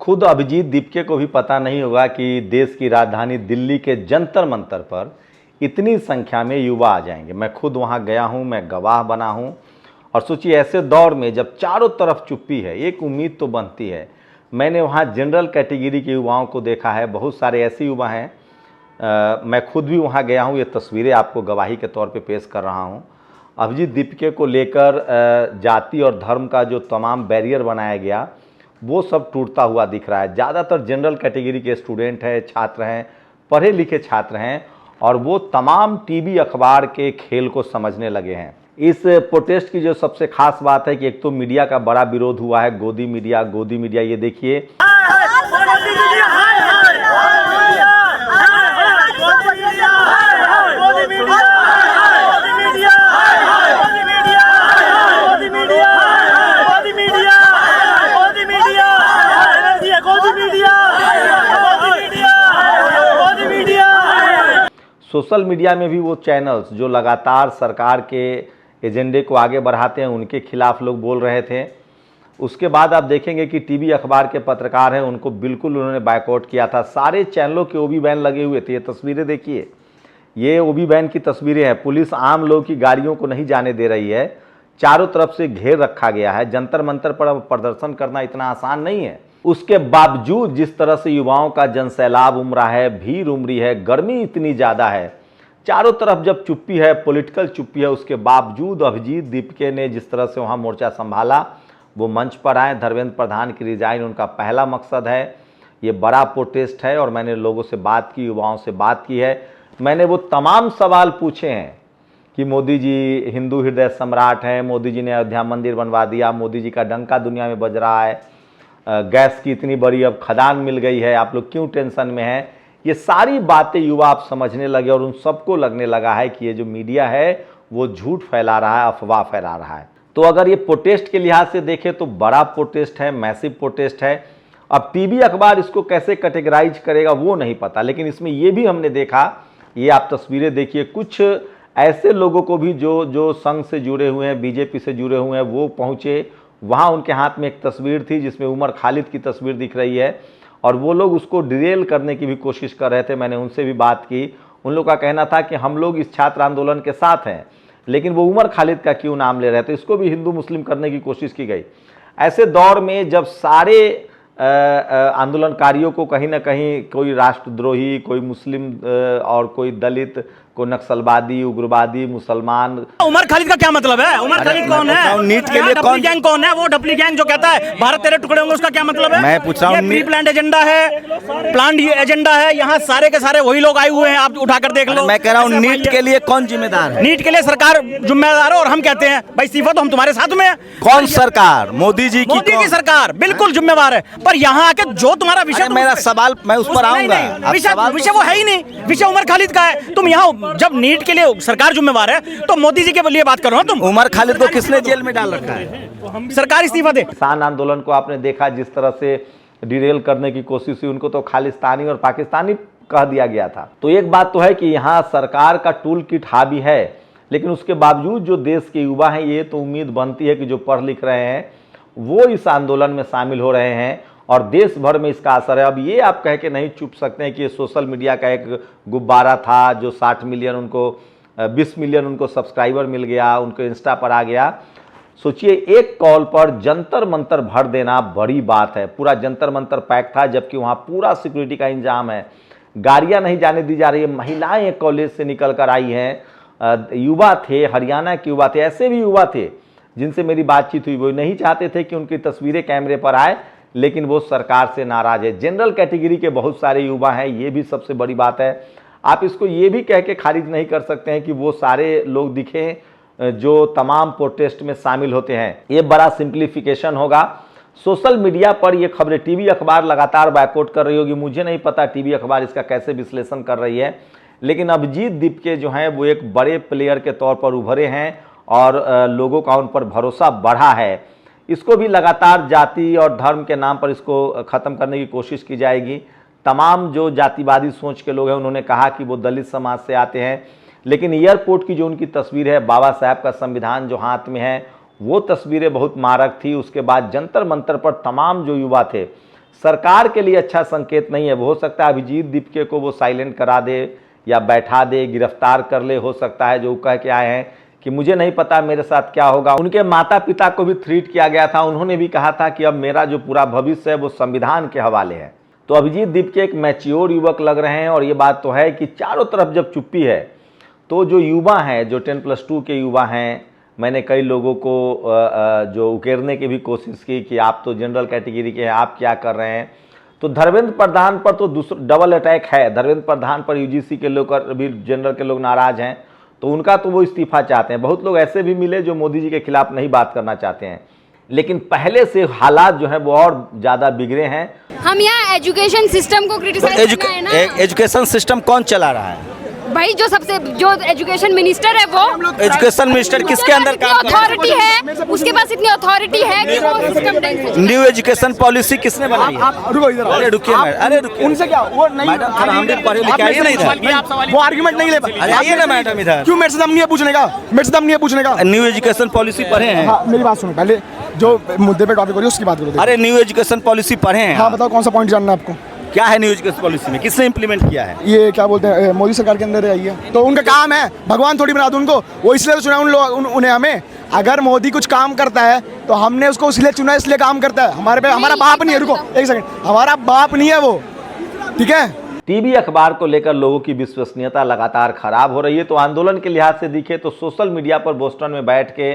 खुद अभिजीत दीपके को भी पता नहीं होगा कि देश की राजधानी दिल्ली के जंतर मंतर पर इतनी संख्या में युवा आ जाएंगे। मैं खुद वहां गया हूं, मैं गवाह बना हूं। और सोचिए ऐसे दौर में जब चारों तरफ चुप्पी है, एक उम्मीद तो बनती है। मैंने वहां जनरल कैटेगरी के युवाओं को देखा है, बहुत सारे ऐसे युवा हैं। मैं खुद भी वहां गया हूं, ये तस्वीरें आपको गवाही के तौर पे पेश कर रहा हूं। अभिजीत दीपके को लेकर जाति और धर्म का जो तमाम बैरियर बनाया गया वो सब टूटता हुआ दिख रहा है। ज़्यादातर जनरल कैटेगरी के स्टूडेंट हैं, छात्र हैं, पढ़े लिखे छात्र हैं और वो तमाम टीवी अखबार के खेल को समझने लगे हैं। इस प्रोटेस्ट की जो सबसे खास बात है कि एक तो मीडिया का बड़ा विरोध हुआ है, गोदी मीडिया। ये देखिए, सोशल मीडिया में भी वो चैनल्स जो लगातार सरकार के एजेंडे को आगे बढ़ाते हैं उनके खिलाफ लोग बोल रहे थे। उसके बाद आप देखेंगे कि टीवी अखबार के पत्रकार हैं, उनको बिल्कुल उन्होंने बायकॉट किया था। सारे चैनलों के ओबी बैन लगे हुए थे। ये तस्वीरें देखिए, ये ओबी बैन की तस्वीरें हैं। पुलिस आम लोग की गाड़ियों को नहीं जाने दे रही है, चारों तरफ से घेर रखा गया है। जंतर मंतर पर अब प्रदर्शन करना इतना आसान नहीं है। उसके बावजूद जिस तरह से युवाओं का जनसैलाब उमड़ा है, भीड़ उमड़ी है, गर्मी इतनी ज़्यादा है, चारों तरफ जब चुप्पी है, पॉलिटिकल चुप्पी है, उसके बावजूद अभिजीत दीपके ने जिस तरह से वहाँ मोर्चा संभाला, वो मंच पर आए। धर्मेंद्र प्रधान की रिजाइन उनका पहला मकसद है। ये बड़ा प्रोटेस्ट है और मैंने लोगों से बात की, युवाओं से बात की है। मैंने वो तमाम सवाल पूछे हैं कि मोदी जी हिंदू हृदय सम्राट हैं, मोदी जी ने अयोध्या मंदिर बनवा दिया, मोदी जी का डंका दुनिया में बज रहा है, गैस की इतनी बड़ी अब खदान मिल गई है, आप लोग क्यों टेंशन में हैं। ये सारी बातें युवा आप समझने लगे और उन सबको लगने लगा है कि ये जो मीडिया है वो झूठ फैला रहा है, अफवाह फैला रहा है। तो अगर ये प्रोटेस्ट के लिहाज से देखें तो बड़ा प्रोटेस्ट है, मैसिव प्रोटेस्ट है। अब टीवी अखबार इसको कैसे कैटेगराइज करेगा वो नहीं पता, लेकिन इसमें ये भी हमने देखा, ये आप तस्वीरें देखिए, कुछ ऐसे लोगों को भी जो संघ से जुड़े हुए हैं, बीजेपी से जुड़े हुए हैं, वो पहुँचे। वहाँ उनके हाथ में एक तस्वीर थी जिसमें उमर खालिद की तस्वीर दिख रही है और वो लोग उसको डिरेल करने की भी कोशिश कर रहे थे। मैंने उनसे भी बात की। उन लोग का कहना था कि हम लोग इस छात्र आंदोलन के साथ हैं, लेकिन वो उमर खालिद का क्यों नाम ले रहे थे, इसको भी हिंदू मुस्लिम करने की कोशिश की गई। ऐसे दौर में जब सारे आंदोलनकारियों को कहीं ना कहीं कोई राष्ट्रद्रोही, कोई मुस्लिम और कोई दलित, कोई नक्सलवादी, उग्रवादी, मुसलमान। उमर खालिद का क्या मतलब है? उमर खालिद कौन है? नीट के लिए डबली गैंग कौन है? वो डबली गैंग जो कहता है भारत तेरे टुकड़े होंगे, उसका क्या मतलब है? मैं पूछ रहा हूँ, प्री प्लान्ड एजेंडा है, प्लान्ड एजेंडा है। यहाँ सारे के सारे वही लोग आए हुए हैं, आप उठाकर देख लो। मैं कह रहा हूँ नीट के लिए कौन जिम्मेदार है? नीट के लिए सरकार जिम्मेदार है और हम कहते हैं भाई इस्तीफा तो हम तुम्हारे साथ में है। कौन सरकार? मोदी जी की? मोदी की सरकार बिल्कुल जिम्मेवार है। पर यहाँ आके जो तुम्हारा विषय, मेरा सवाल मैं उस पर आऊंगा। विषय वो है ही नहीं, विषय उमर खालिद का है। तुम यहाँ जब नीट के लिए सरकार जिम्मेवार है तो मोदी जी के लिए बात करो ना तुम। उमर खालिद को किसने जेल में डाल रखा है? सरकार इस्तीफा दे। किसान आंदोलन को आपने देखा जिस तरह से डिरेल करने की कोशिश हुई, उनको तो खालिस्तानी और पाकिस्तानी कह दिया गया था। तो एक बात तो है कि यहाँ सरकार का टूल किट हावी है, लेकिन उसके बावजूद जो देश के युवा हैं, ये तो उम्मीद बनती है कि जो पढ़ लिख रहे हैं वो इस आंदोलन में शामिल हो रहे हैं और देश भर में इसका असर है। अब ये आप कह के नहीं चुप सकते हैं कि ये सोशल मीडिया का एक गुब्बारा था जो 60 मिलियन उनको 20 मिलियन उनको सब्सक्राइबर मिल गया, उनको इंस्टा पर आ गया। सोचिए एक कॉल पर जंतर मंतर भर देना बड़ी बात है। पूरा जंतर मंतर पैक था, जबकि वहाँ पूरा सिक्योरिटी का इंतजाम है, गाड़ियाँ नहीं जाने दी जा रही है। महिलाएं कॉलेज से निकल कर आई हैं, युवा थे, हरियाणा के युवा थे, ऐसे भी युवा थे जिनसे मेरी बातचीत हुई, वो नहीं चाहते थे कि उनकी तस्वीरें कैमरे पर आए, लेकिन वो सरकार से नाराज है। जनरल कैटेगरी के बहुत सारे युवा हैं, ये भी सबसे बड़ी बात है। आप इसको ये भी कह के खारिज नहीं कर सकते हैं कि वो सारे लोग दिखें जो तमाम प्रोटेस्ट में शामिल होते हैं। ये बड़ा सिंप्लीफिकेशन होगा। सोशल मीडिया पर ये खबरें टीवी अखबार लगातार बायकॉट कर रही होगी, मुझे नहीं पता टीवी अखबार इसका कैसे विश्लेषण कर रही है, लेकिन अभिजीत दीपके जो हैं वो एक बड़े प्लेयर के तौर पर उभरे हैं और लोगों का उन पर भरोसा बढ़ा है। इसको भी लगातार जाति और धर्म के नाम पर इसको ख़त्म करने की कोशिश की जाएगी। तमाम जो जातिवादी सोच के लोग हैं उन्होंने कहा कि वो दलित समाज से आते हैं, लेकिन एयरपोर्ट की जो उनकी तस्वीर है, बाबा साहब का संविधान जो हाथ में है, वो तस्वीरें बहुत मारक थी। उसके बाद जंतर मंतर पर तमाम जो युवा थे, सरकार के लिए अच्छा संकेत नहीं है। वो हो सकता है अभिजीत दीपके को वो साइलेंट करा दे या बैठा दे, गिरफ्तार कर ले, हो सकता है जो कह के आए हैं कि मुझे नहीं पता मेरे साथ क्या होगा। उनके माता पिता को भी थ्रीट किया गया था, उन्होंने भी कहा था कि अब मेरा जो पूरा भविष्य है वो संविधान के हवाले है। तो अभिजीत दीपके एक मैच्योर युवक लग रहे हैं और ये बात तो है कि चारों तरफ जब चुप्पी है तो जो युवा हैं, जो 10+2 के युवा हैं, मैंने कई लोगों को जो उकेरने की भी कोशिश की कि आप तो जनरल कैटेगरी के हैं, आप क्या कर रहे हैं। तो धर्मेंद्र प्रधान पर तो डबल अटैक है। धर्मेंद्र प्रधान पर यूजीसी के लोग भी, जनरल के लोग नाराज हैं, तो उनका तो वो इस्तीफा चाहते हैं। बहुत लोग ऐसे भी मिले जो मोदी जी के खिलाफ नहीं बात करना चाहते हैं, लेकिन पहले से हालात जो है वो और ज़्यादा बिगड़े हैं। हम यहाँ एजुकेशन सिस्टम को क्रिटिसाइज करना है ना। एजुकेशन सिस्टम कौन चला रहा है? भाई जो एजुकेशन मिनिस्टर है वो। एजुकेशन मिनिस्टर किसके अंदर काम कर रहा है? अथॉरिटी है, उसके पास इतनी अथॉरिटी है कि वो सिस्टम। न्यू एजुकेशन पॉलिसी किसने बनाई है? रुको इधर, अरे रुकिए मैडम, अरे रुकिए। उनसे क्या वो नहीं, मैडम हम भी पढ़े लिखे आइए ना इधर, वो आर्गुमेंट नहीं ले। अरे आइए ना मैडम इधर। क्यों मेरे से दम नहीं है पूछने का? मेरे से दम नहीं है पूछने का। न्यू एजुकेशन पॉलिसी पढ़े हैं? हाँ मेरी बात सुनो, पहले जो मुद्दे पे टॉपिक हो रही है उसकी बात करो। अरे न्यू एजुकेशन पॉलिसी पढ़े हैं? हाँ बताओ कौन सा पॉइंट जानना है आपको? क्या है न्यू एजुकेशन पॉलिसी में, किसने इंप्लीमेंट किया है? ये क्या बोलते हैं, मोदी सरकार के अंदर आई है, तो उनका काम है। भगवान थोड़ी बना दो उनको, वो इसलिए तो चुना उन्हें हमें। अगर मोदी कुछ काम करता है तो हमने उसको इसलिए चुना, इसलिए काम करता है। हमारे पे हमारा बाप नहीं है, रुको एक सेकंड, हमारा बाप नहीं है वो, ठीक है। टीवी अखबार को लेकर लोगों की विश्वसनीयता लगातार खराब हो रही है। तो आंदोलन के लिहाज से दिखे तो सोशल मीडिया पर बोस्टन में बैठ के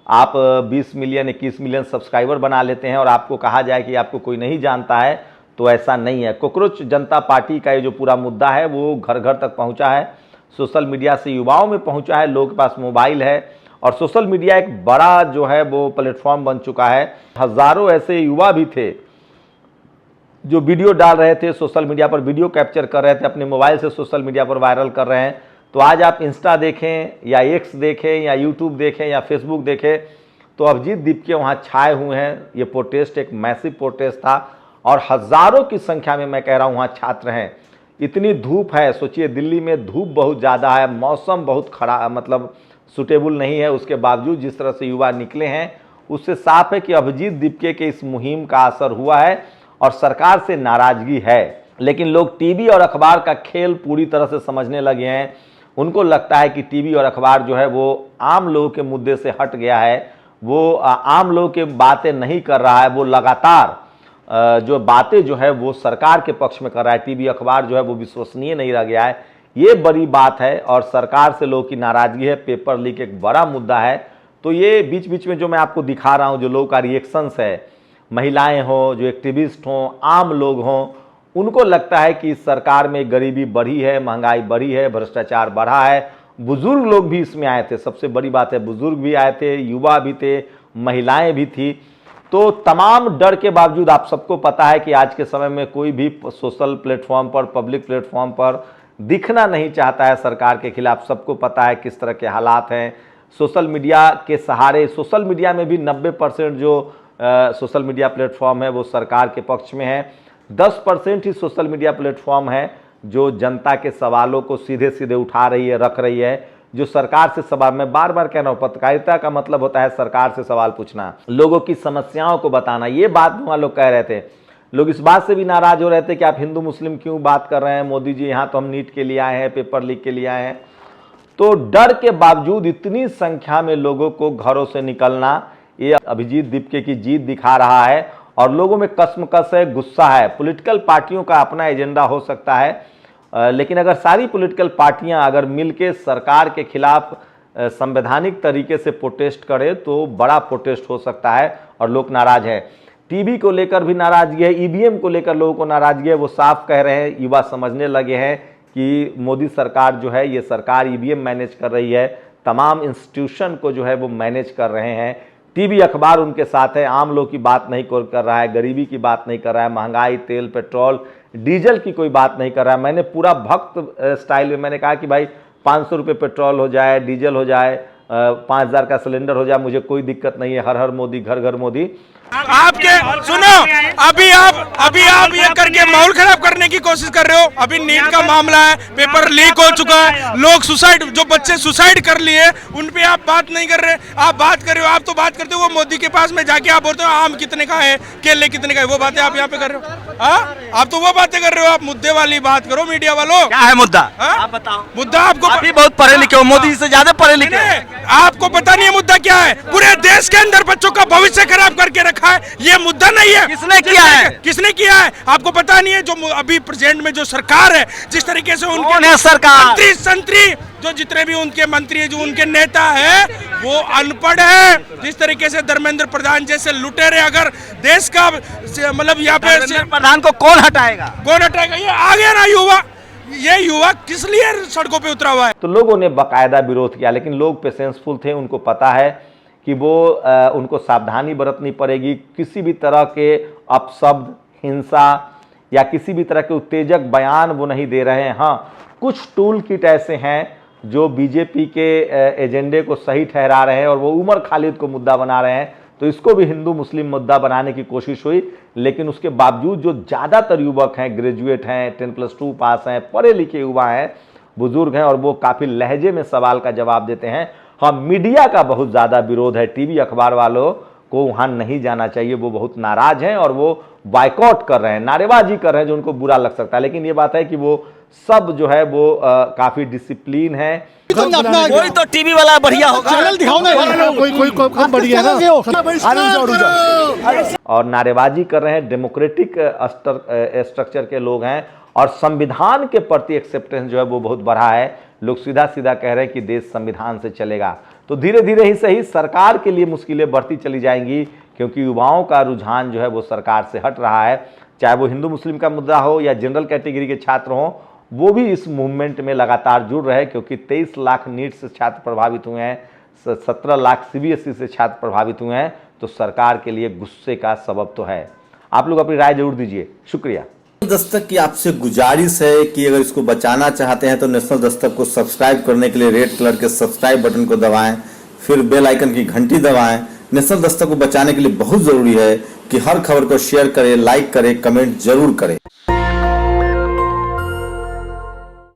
आप 20 मिलियन 21 मिलियन सब्सक्राइबर बना लेते हैं और आपको कहा जाए कि आपको कोई नहीं जानता है, तो ऐसा नहीं है। कॉकरोच जनता पार्टी का ये जो पूरा मुद्दा है वो घर घर तक पहुंचा है, सोशल मीडिया से युवाओं में पहुंचा है। लोगों के पास मोबाइल है और सोशल मीडिया एक बड़ा जो है वो प्लेटफॉर्म बन चुका है। हज़ारों ऐसे युवा भी थे जो वीडियो डाल रहे थे, सोशल मीडिया पर वीडियो कैप्चर कर रहे थे, अपने मोबाइल से सोशल मीडिया पर वायरल कर रहे हैं। तो आज आप इंस्टा देखें या एक्स देखें या यूट्यूब देखें या फेसबुक देखें, तो अभिजीत दीपके वहाँ छाए हुए हैं। ये प्रोटेस्ट एक मैसिव प्रोटेस्ट था और हज़ारों की संख्या में मैं कह रहा हूँ वहाँ छात्र हैं। इतनी धूप है, सोचिए दिल्ली में धूप बहुत ज़्यादा है, मौसम बहुत खराब, मतलब सूटेबल नहीं है। उसके बावजूद जिस तरह से युवा निकले हैं उससे साफ है कि अभिजीत दीपके के इस मुहिम का असर हुआ है और सरकार से नाराज़गी है। लेकिन लोग टीवी और अखबार का खेल पूरी तरह से समझने लगे हैं। उनको लगता है कि टीवी और अखबार जो है वो आम लोगों के मुद्दे से हट गया है, वो आम लोगों के बातें नहीं कर रहा है, वो लगातार जो बातें जो है वो सरकार के पक्ष में कर रहा है। टीवी अखबार जो है वो विश्वसनीय नहीं रह गया है, ये बड़ी बात है और सरकार से लोगों की नाराज़गी है। पेपर लीक एक बड़ा मुद्दा है। तो ये बीच बीच में जो मैं आपको दिखा रहा हूँ, जो लोगों का रिएक्शंस है, महिलाएं हों, जो एक्टिविस्ट हों, आम लोग हों, उनको लगता है कि इस सरकार में गरीबी बढ़ी है, महंगाई बढ़ी है, भ्रष्टाचार बढ़ा है। बुजुर्ग लोग भी इसमें आए थे, सबसे बड़ी बात है, बुजुर्ग भी आए थे, युवा भी थे, महिलाएं भी थी। तो तमाम डर के बावजूद आप सबको पता है कि आज के समय में कोई भी सोशल प्लेटफॉर्म पर, पब्लिक प्लेटफॉर्म पर दिखना नहीं चाहता है सरकार के खिलाफ। सबको पता है किस तरह के हालात हैं। सोशल मीडिया के सहारे, सोशल मीडिया में भी 90% जो सोशल मीडिया प्लेटफॉर्म है वो सरकार के पक्ष में है। 10% ही सोशल मीडिया प्लेटफॉर्म है जो जनता के सवालों को सीधे सीधे उठा रही है, रख रही है, जो सरकार से सवाल। मैं बार बार कह रहा हूँ, पत्रकारिता का मतलब होता है सरकार से सवाल पूछना, लोगों की समस्याओं को बताना। ये बात वहाँ लोग कह रहे थे। लोग इस बात से भी नाराज हो रहे थे कि आप हिंदू मुस्लिम क्यों बात कर रहे हैं, मोदी जी यहाँ तो हम नीट के लिए आए हैं, पेपर लीक के लिए आए हैं। तो डर के बावजूद इतनी संख्या में लोगों को घरों से निकलना, ये अभिजीत दीपके की जीत दिखा रहा है और लोगों में कसमकस है, गुस्सा है। पॉलिटिकल पार्टियों का अपना एजेंडा हो सकता है, लेकिन अगर सारी पॉलिटिकल पार्टियां अगर मिलके सरकार के खिलाफ संवैधानिक तरीके से प्रोटेस्ट करें तो बड़ा प्रोटेस्ट हो सकता है और लोग नाराज हैं। टीवी को लेकर भी नाराजगी है, ईवीएम को लेकर लोगों को नाराजगी है। वो साफ कह रहे हैं, युवा समझने लगे हैं कि मोदी सरकार जो है, ये सरकार ईवीएम मैनेज कर रही है, तमाम इंस्टीट्यूशन को जो है वो मैनेज कर रहे हैं। टीवी अखबार उनके साथ है, आम लोग की बात नहीं कर रहा है, गरीबी की बात नहीं कर रहा है, महंगाई, तेल, पेट्रोल, डीजल की कोई बात नहीं कर रहा है। मैंने पूरा भक्त स्टाइल में मैंने कहा कि भाई 500 रुपये पेट्रोल हो जाए, डीजल हो जाए, 5000 का सिलेंडर हो जाए, मुझे कोई दिक्कत नहीं है, हर हर मोदी, घर घर मोदी। आपके सुनो, अभी आप ये करके माहौल खराब करने की कोशिश कर रहे हो। अभी नीट का मामला है, पेपर लीक हो चुका है, लोग सुसाइड, जो बच्चे सुसाइड कर लिए उन पे आप बात नहीं कर रहे। आप बात कर रहे हो, आप तो बात करते हो वो मोदी के पास में जाके आप बोलते हो आम कितने का है, केले कितने का है, वो बातें आप यहाँ पे कर रहे हो। हाँ, आप तो वो बातें कर रहे हो। आप मुद्दे वाली बात करो मीडिया वालों। क्या है मुद्दा? आप बताओ मुद्दा। आपको आप भी बहुत पढ़े लिखे हो, मोदी से ज्यादा पढ़े लिखे हो। आपको पता नहीं है मुद्दा क्या है? पूरे देश के अंदर बच्चों का भविष्य खराब करके रखा है, ये मुद्दा नहीं है। किसने किया है? किसने किया है आपको पता नहीं है? जो अभी प्रेजेंट में जो सरकार है, जिस तरीके से कौन है सरकार? मंत्री संतरी जो जितने भी उनके मंत्री, जो उनके नेता है, वो अनपढ़ है। जिस तरीके से धर्मेंद्र प्रधान जैसे लुटेरे अगर देश का मतलब यहाँ पे प्रधान को कौन हटाएगा? कौन हटाएगा? ये आ गया ना युवा। ये युवा किस लिए सड़कों पे उतरा हुआ है? तो लोगों ने बाकायदा विरोध किया, लेकिन लोग पेशेंसफुल थे। उनको पता है कि वो उनको सावधानी बरतनी पड़ेगी। किसी भी तरह के अपशब्द, हिंसा या किसी भी तरह के उत्तेजक बयान वो नहीं दे रहे हैं। हाँ, कुछ टूल किट ऐसे हैं जो बीजेपी के एजेंडे को सही ठहरा रहे हैं और वो उमर खालिद को मुद्दा बना रहे हैं। तो इसको भी हिंदू मुस्लिम मुद्दा बनाने की कोशिश हुई, लेकिन उसके बावजूद जो ज़्यादातर युवक हैं, ग्रेजुएट हैं, 10+2 पास हैं, पढ़े लिखे युवा हैं, बुजुर्ग हैं, और वो काफ़ी लहजे में सवाल का जवाब देते हैं। हाँ, मीडिया का बहुत ज़्यादा विरोध है। टीवी अखबार वालों को वहाँ नहीं जाना चाहिए। वो बहुत नाराज़ हैं और वो बाइकआउट कर रहे हैं, नारेबाजी कर रहे हैं, जो उनको बुरा लग सकता है। लेकिन ये बात है कि वो सब जो है वो काफ़ी डिसिप्लिन है। कोई तो टीवी वाला बढ़िया होगा, चैनल दिखाओ ना, कोई बढ़िया है ना। और नारेबाजी कर रहे हैं। डेमोक्रेटिक स्ट्रक्चर के लोग हैं और संविधान के प्रति एक्सेप्टेंस जो है वो बहुत बढ़ा है। लोग सीधा सीधा कह रहे हैं कि देश संविधान से चलेगा। तो धीरे धीरे ही सही सरकार के लिए मुश्किलें बढ़ती चली जाएंगी, क्योंकि युवाओं का रुझान जो है वो सरकार से हट रहा है। चाहे वो हिंदू मुस्लिम का मुद्दा हो या जनरल कैटेगरी के छात्र हों, वो भी इस मूवमेंट में लगातार जुड़ रहे हैं। क्योंकि 23 लाख नीट से छात्र प्रभावित हुए हैं, 17 लाख CBSE से छात्र प्रभावित हुए हैं। तो सरकार के लिए गुस्से का सबब तो है। आप लोग अपनी राय जरूर दीजिए। शुक्रिया। दस्तक की आपसे गुजारिश है कि अगर इसको बचाना चाहते हैं तो नेशनल दस्तक को सब्सक्राइब करने के लिए रेड कलर के सब्सक्राइब बटन को दबाएं, फिर बेल आइकन की घंटी दबाएं। नेशनल दस्तक को बचाने के लिए बहुत जरूरी है कि हर खबर को शेयर करें, लाइक करें, कमेंट जरूर करें।